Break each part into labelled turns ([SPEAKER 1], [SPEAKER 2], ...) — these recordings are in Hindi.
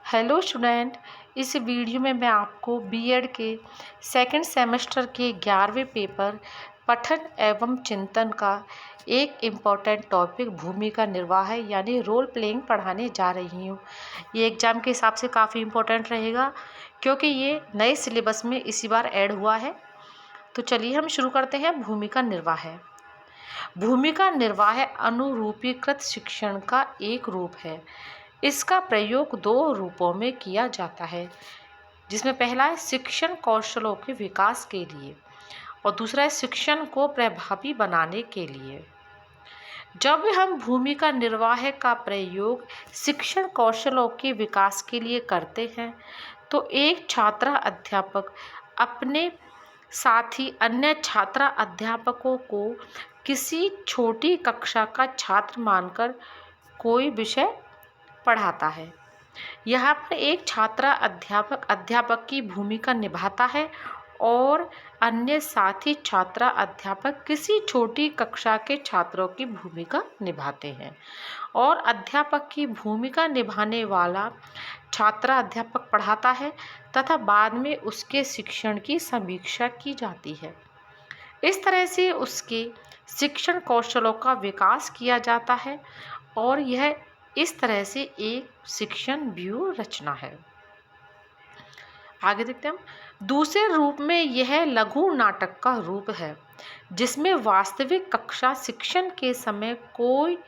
[SPEAKER 1] हेलो स्टूडेंट, इस वीडियो में मैं आपको बीएड के सेकंड सेमेस्टर के 11वें पेपर पठन एवं चिंतन का एक इम्पॉर्टेंट टॉपिक भूमिका निर्वाह यानी रोल प्लेइंग पढ़ाने जा रही हूँ। ये एग्ज़ाम के हिसाब से काफ़ी इम्पोर्टेंट रहेगा क्योंकि ये नए सिलेबस में इसी बार ऐड हुआ है। तो चलिए हम शुरू करते हैं। भूमिका निर्वाह अनुरूपीकृत शिक्षण का एक रूप है। इसका प्रयोग दो रूपों में किया जाता है, जिसमें पहला है शिक्षण कौशलों के विकास के लिए और दूसरा है शिक्षण को प्रभावी बनाने के लिए। जब हम भूमिका निर्वाह का प्रयोग शिक्षण कौशलों के विकास के लिए करते हैं तो एक छात्र अध्यापक अपने साथ ही अन्य छात्र अध्यापकों को किसी छोटी कक्षा का छात्र मानकर कोई विषय पढ़ाता है। यहाँ पर एक छात्र अध्यापक की भूमिका निभाता है और अन्य साथी छात्र अध्यापक किसी छोटी कक्षा के छात्रों की भूमिका निभाते हैं और अध्यापक की भूमिका निभाने वाला छात्र अध्यापक पढ़ाता है तथा बाद में उसके शिक्षण की समीक्षा की जाती है। इस तरह से उसके शिक्षण कौशलों का विकास किया जाता है और यह इस तरह से एक शिक्षण व्यूह रचना है। आगे देखते हैं हम। दूसरे रूप में यह लघु नाटक का रूप है, जिसमें वास्तविक कक्षा शिक्षण के समय कोई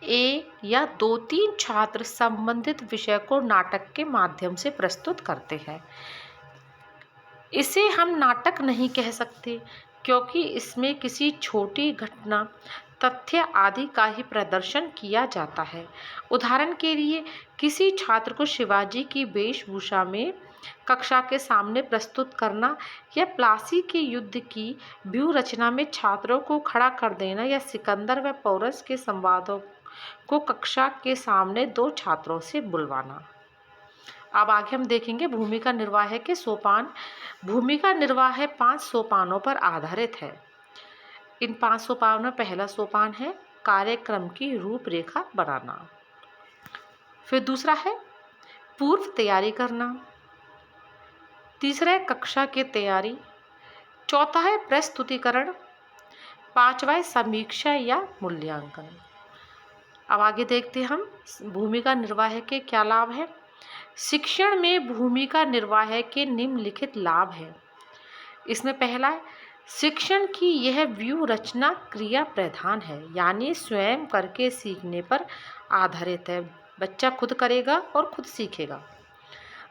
[SPEAKER 1] एक या दो तीन छात्र संबंधित विषय को नाटक के माध्यम से प्रस्तुत करते हैं। इसे हम नाटक नहीं कह सकते क्योंकि इसमें किसी छोटी घटना, तथ्य आदि का ही प्रदर्शन किया जाता है। उदाहरण के लिए किसी छात्र को शिवाजी की वेशभूषा में कक्षा के सामने प्रस्तुत करना या प्लासी के युद्ध की व्यूह रचना में छात्रों को खड़ा कर देना या सिकंदर व पोरस के संवादों को कक्षा के सामने दो छात्रों से बुलवाना। अब आगे हम देखेंगे भूमिका निर्वाह के सोपान। भूमिका निर्वाह 5 सोपानों पर आधारित है। इन 5 सोपानों में पहला सोपान है कार्यक्रम की रूपरेखा बनाना, फिर दूसरा है पूर्व तैयारी करना, तीसरा है कक्षा की तैयारी, चौथा है प्रस्तुतिकरण, पांचवा है समीक्षा या मूल्यांकन। अब आगे देखते हैं हम भूमिका निर्वाह के क्या लाभ है। शिक्षण में भूमिका निर्वाह के निम्नलिखित लाभ हैं। इसमें पहला है शिक्षण की यह व्यूह रचना क्रिया प्रधान है, यानी स्वयं करके सीखने पर आधारित है। बच्चा खुद करेगा और खुद सीखेगा।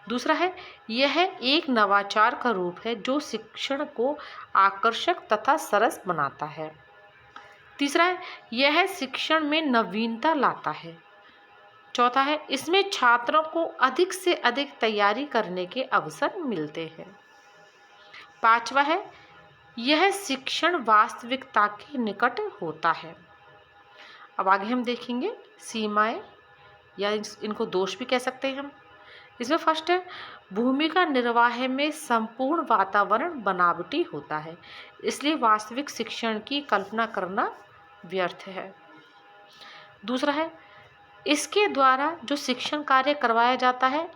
[SPEAKER 1] दूसरा है यह एक नवाचार का रूप है जो शिक्षण को आकर्षक तथा सरस बनाता है। तीसरा है यह शिक्षण में नवीनता लाता है। चौथा है इसमें छात्रों को अधिक से अधिक तैयारी करने के अवसर मिलते हैं। पांचवा है यह शिक्षण वास्तविकता के निकट होता है। अब आगे हम देखेंगे सीमाएं या इनको दोष भी कह सकते हैं हम। इसमें फर्स्ट है भूमिका निर्वाह में संपूर्ण वातावरण बनावटी होता है, इसलिए वास्तविक शिक्षण की कल्पना करना व्यर्थ है। दूसरा है इसके द्वारा जो शिक्षण कार्य करवाया जाता है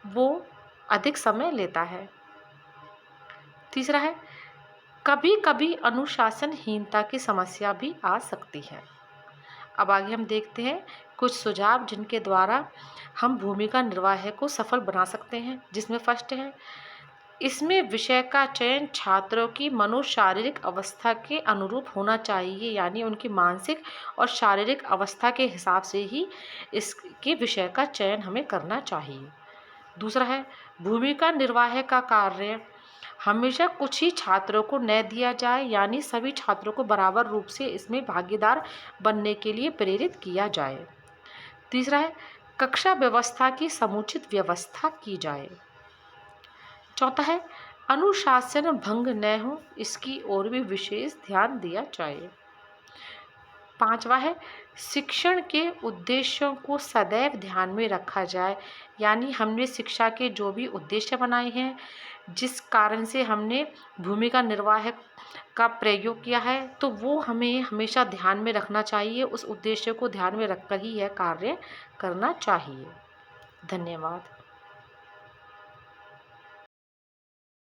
[SPEAKER 1] वो अधिक समय लेता है। तीसरा है कभी कभी अनुशासनहीनता की समस्या भी आ सकती है। अब आगे हम देखते हैं कुछ सुझाव जिनके द्वारा हम भूमिका निर्वाह को सफल बना सकते हैं, जिसमें फर्स्ट है इसमें विषय का चयन छात्रों की मनोशारीरिक अवस्था के अनुरूप होना चाहिए, यानी उनकी मानसिक और शारीरिक अवस्था के हिसाब से ही इसके विषय का चयन हमें करना चाहिए। दूसरा है भूमिका निर्वाह का कार्य हमेशा कुछ ही छात्रों को न दिया जाए, यानी सभी छात्रों को बराबर रूप से इसमें भागीदार बनने के लिए प्रेरित किया जाए। तीसरा है कक्षा व्यवस्था की समुचित व्यवस्था की जाए। चौथा है अनुशासन भंग न हो, इसकी ओर भी विशेष ध्यान दिया जाए। पांचवा है शिक्षण के उद्देश्यों को सदैव ध्यान में रखा जाए, यानी हमने शिक्षा के जो भी उद्देश्य बनाए हैं, जिस कारण से हमने भूमिका निर्वाह का प्रयोग किया है, तो वो हमें हमेशा ध्यान में रखना चाहिए। उस उद्देश्य को ध्यान में रखकर ही यह कार्य करना चाहिए। धन्यवाद।